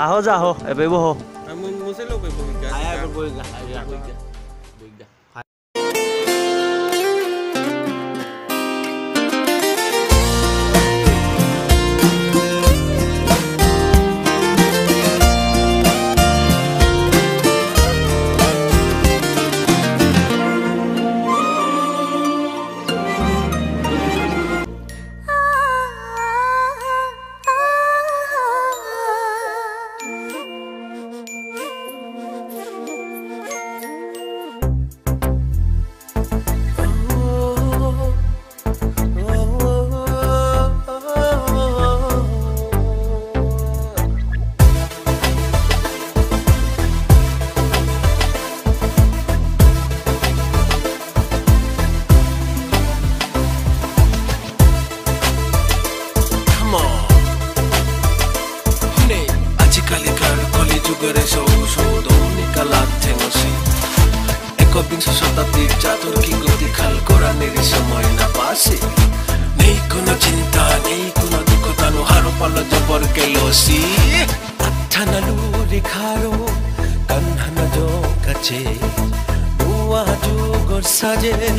আহো যা আহো এবে বহো Musay lo kay bohiga. Ay bohiga. Ekabingsa শতাব্দীর চাদর কি গতি খাল কোরআনের সময় না পাশে নেই কোনো চিন্তা নেই কোনো দুঃখ তানো হারো পালো জবর কেলোসি আঠানালু রেখারো কানহানা জো কাছে বুয়া যুগর সাজেল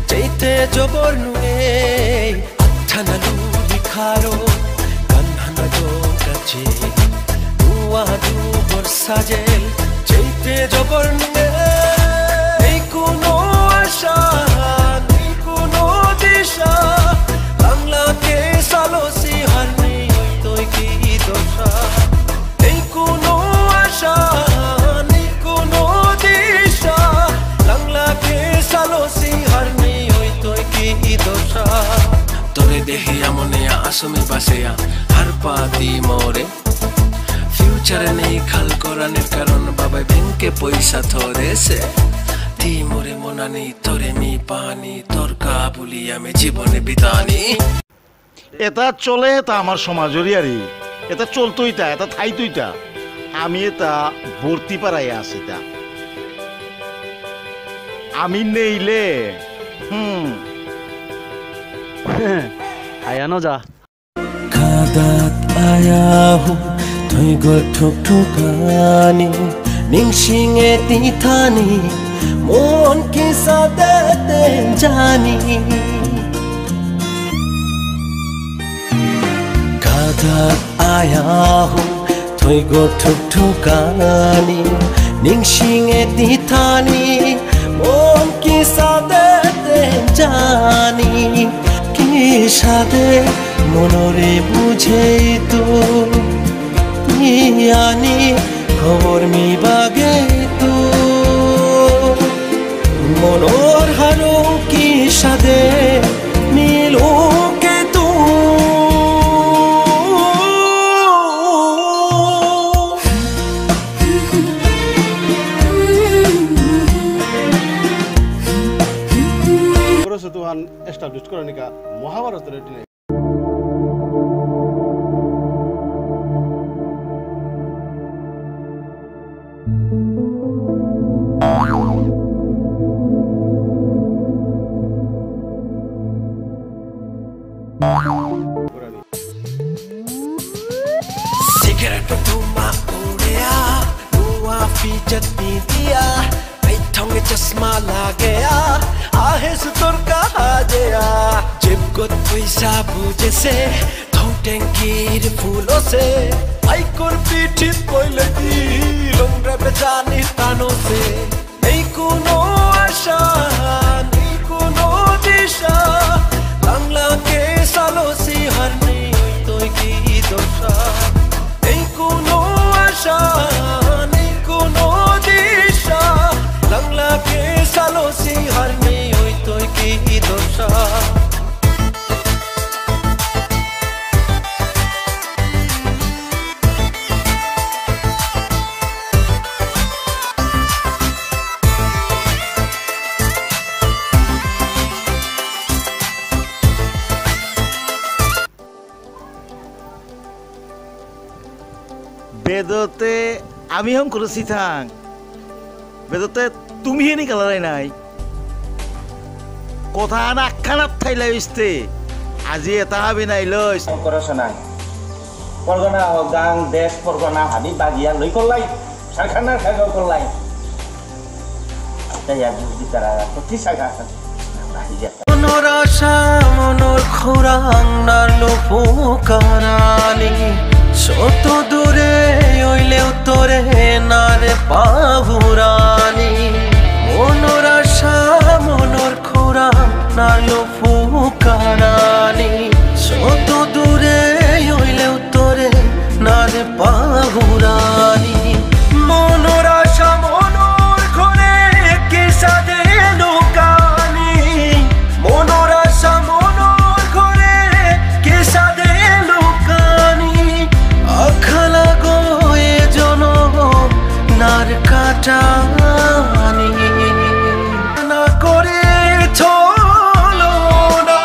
চাইতে জবর নুয়ে আঠানালু রেখারো কানহানা জো কাছে বুয়া যুগর সাজেল চাইতে জবর নুয়ে কোনো আশা নেই কোনো দিশা বাংলাকে সালোসি হারনি তোই কি দশা নেই কোনো আশা নেই কোনো দিশা বাংলাকে সালোসি হারনি তোই কি দশা তোরে দেহি আমনে আসমি বাসেয়া হার পাতি মোরে ফিউচারে নেই খাল কোরআনের কারণ বাবা ব্যাংকে পয়সা ধরেছে মোরে মনানি তোরে মি পানি তোর কাবুলি আমি জীবনে বিতানি এটা চলে তা আমার সমাজেরই আরে এটা চলতোই তা এটা থাইতোই তা আমি এটা ভর্তি পাড়াই আছি তা আমি নেইলে আয়ানো যা কাদাত আয়াহু তুই গো ঠুক ঠুকানি নিংসিঙে তিথানি মন কি সাদেতে জানি কাদাত আয়াহু তুই গো ঠুক ঠুকানি নিংসিঙে তিথানি মন কি সাদেতে জানি কি সাদে মনরে বুঝেই তো আনি খবর মি বাগে তো মনোর হারো কি সাদে মিলো কে তু তুহান এস্টাবলিশ করে নিকা মহাভারতের দিনে Cigarette tuma urea, nuwa fijat nidiya, baithonge chasma lagaya, ahe sutor kaha jaya, jeb got paisa buje se, thau tankir phulo se, aikor pithi koile di, longra bejani tano se, nei kono asha, nei kono disha, bangla ke salo si harni toi ki dosha. Nei kono asha, nei kono disha, langla ke salo si harni oi toi ki dosha. বেদতে আমি হম করেছি থাং বেদতে তুমি হেনি কালারাই নাই কথা না আখ্যানাত থাইলাই ইস্তে আজি এটা হাবি নাই লইস করছ না परगना गां देश परगना हाबि बागिया लई करलाई सरखारना खागो करलाई তাইয়া বুঝি তারা প্রতি সাগা মনৰ আশা মনৰ খোৰাং নালো পোকাৰানি শত দূৰে অইলেও তোৰে নাৰে পাহুৰানি মনৰ আশা মনৰ খোৰাং নালো পোকাৰানি শত দূৰে অইলেও তোৰে নারে পাহুরানি মনৰ আশা মনৰ ঘৰে কেসাদে লুকানি মনৰ আশা মনৰ ঘৰে কেসাদে লুকানি আখালা গয়ে জনম নার কাটানি না করে চলো না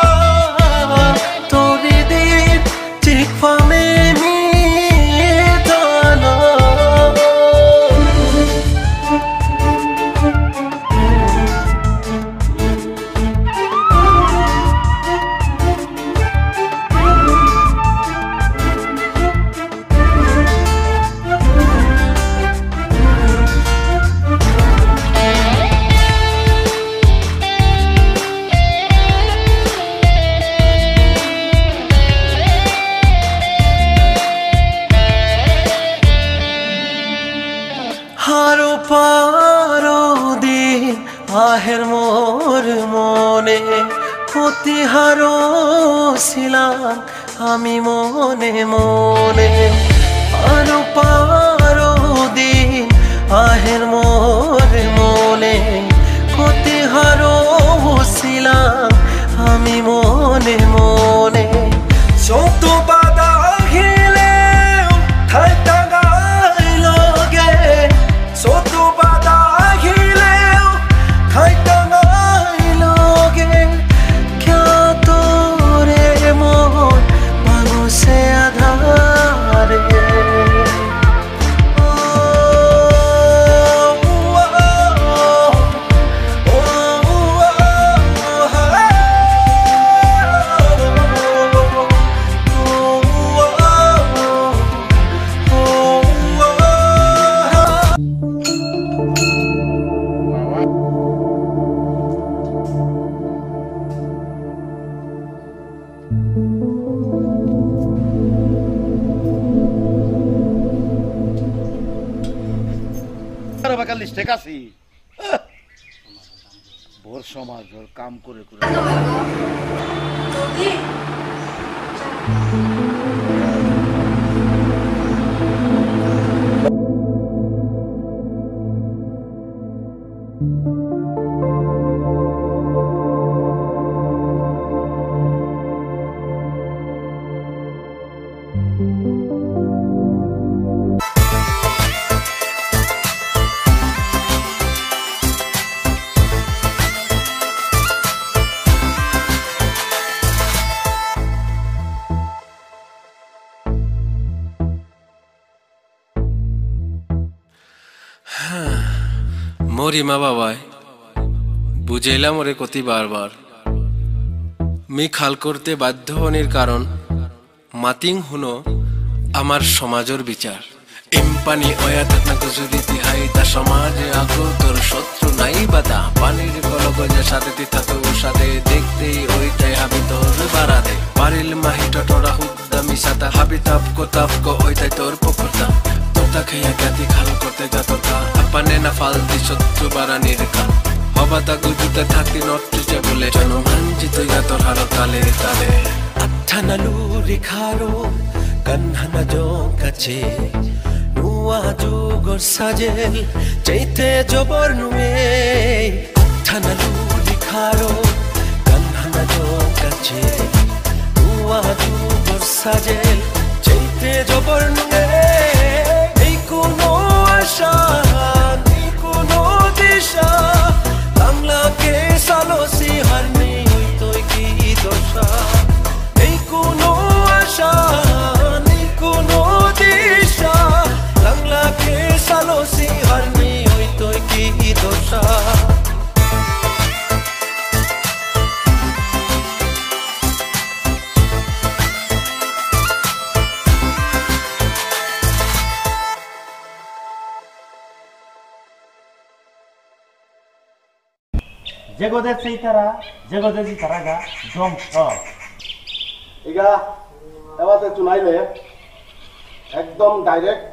তোরে দিন ঠিক পামে হারো পারো দিন আহের মোর মনে ক্ষতি হারো ছিলাম আমি মনে মনে হারো পারো দিন আহের মোর মনে ক্ষতি হারো ছিলাম আমি মনে মনে শত বাধা ঘিলেও ঠাইটা গাইলগে শত বাধা ঘিলেও ঠাইটা গাইলগে খ্যাতরে মন মানুষে আধারে ঠিক আছি ভোর সমাজ কাম করে করে মোর মা বাবাই বুঝাইলাম ওরে কতি বারবার মি খাল করতে বাধ্য হনির কারণ মাতিং হুনো আমার সমাজের বিচার ইম্পানি ওয়া থাকনা যদি তিহাই তা সমাজে আগো তোর শত্রু নাই বাতা পানির কলগজে সাথে থাকো সাথে দেখতেই ওইটাই হাবি তোর বাড়াদে পারিল মাহি টটরা হুদ্দামি সাতা হাবি তাপ কো ওইটাই তোর পকরতা তোতা খেয়া খ্যাতি খাল করতে গাততা আপানে না ফালতি শত্রু বাড়ানির কাল হবাতা গুজুতে থাকি নট্টিছে বলে জনমাঞ্জিত গাতর হারো তালে তালে আচ্ছানা লুরি খারো কান্হানা জং কাছে নুয়া যুগর সাজেল চাইতে জবর নুয়ে আচ্ছানা লুরি খারো কান্হানা জং কাছে নুয়া যুগর সাজেল চাইতে জবর নুয়ে এই কোনো আশা নেই কোনো দিশা বাংলাকে সালসি হারনি তুই কি দশা এই কোনো আশা নেই কোনো দিশা বাংলাকে সালসি হারনি তুই কি দশা যেগোদের সেই তারা যেগোদের সেই তারা গা ধ্বংস ইগা এবারে চুনাইলে একদম ডাইরেক্ট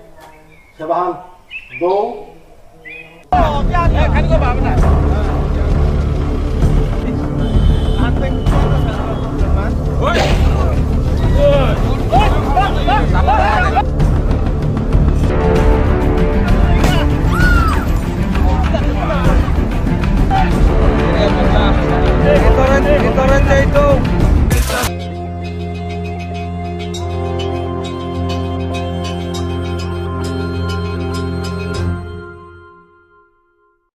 সেবাহান দৌ Oi!